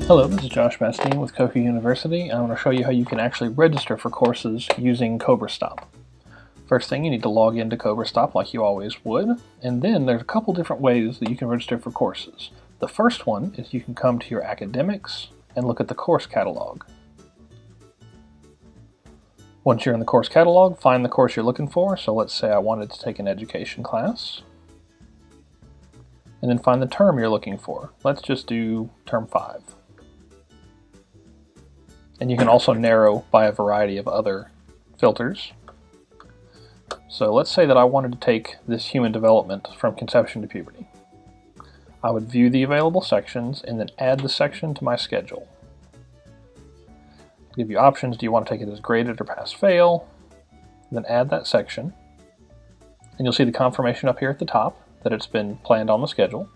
Hello, this is Josh Bastine with Coca University. I'm going to show you how you can actually register for courses using CobraStop. First thing, you need to log into CobraStop like you always would, and then there's a couple different ways that you can register for courses. The first one is you can come to your academics and look at the course catalog. Once you're in the course catalog, find the course you're looking for. So let's say I wanted to take an education class. And then find the term you're looking for. Let's just do term 5. And you can also narrow by a variety of other filters. So let's say that I wanted to take this human development from conception to puberty. I would view the available sections and then add the section to my schedule. I'll give you options. Do you want to take it as graded or pass-fail? Then add that section. And you'll see the confirmation up here at the top that it's been planned on the schedule.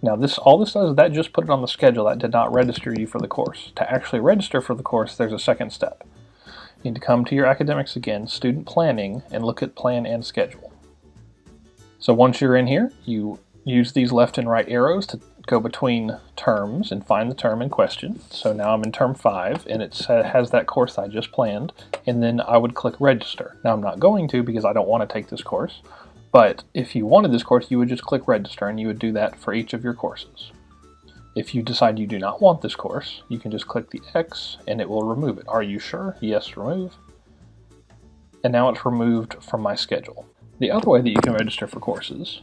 Now all this does is that just put it on the schedule. That did not register you for the course. To actually register for the course, there's a second step. You need to come to your academics again, student planning, and look at plan and schedule. So once you're in here, you use these left and right arrows to go between terms and find the term in question. So now I'm in term 5 and it has that course I just planned, and then I would click register. Now I'm not going to because I don't want to take this course. But if you wanted this course, you would just click register, and you would do that for each of your courses. If you decide you do not want this course, you can just click the X and it will remove it. Are you sure? Yes, remove. And now it's removed from my schedule. The other way that you can register for courses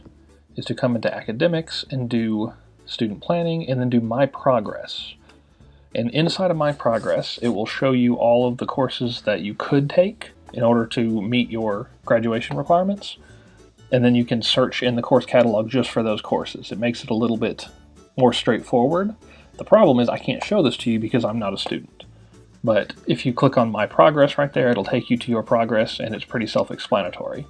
is to come into academics and do student planning and then do my progress. And inside of my progress, it will show you all of the courses that you could take in order to meet your graduation requirements. And then you can search in the course catalog just for those courses. It makes it a little bit more straightforward. The problem is I can't show this to you because I'm not a student. But if you click on My Progress right there, it'll take you to your progress, and it's pretty self-explanatory.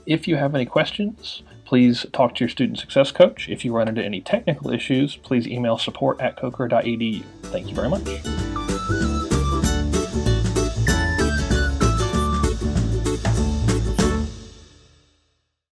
If you have any questions, please talk to your student success coach. If you run into any technical issues, please email support@coker.edu. Thank you very much.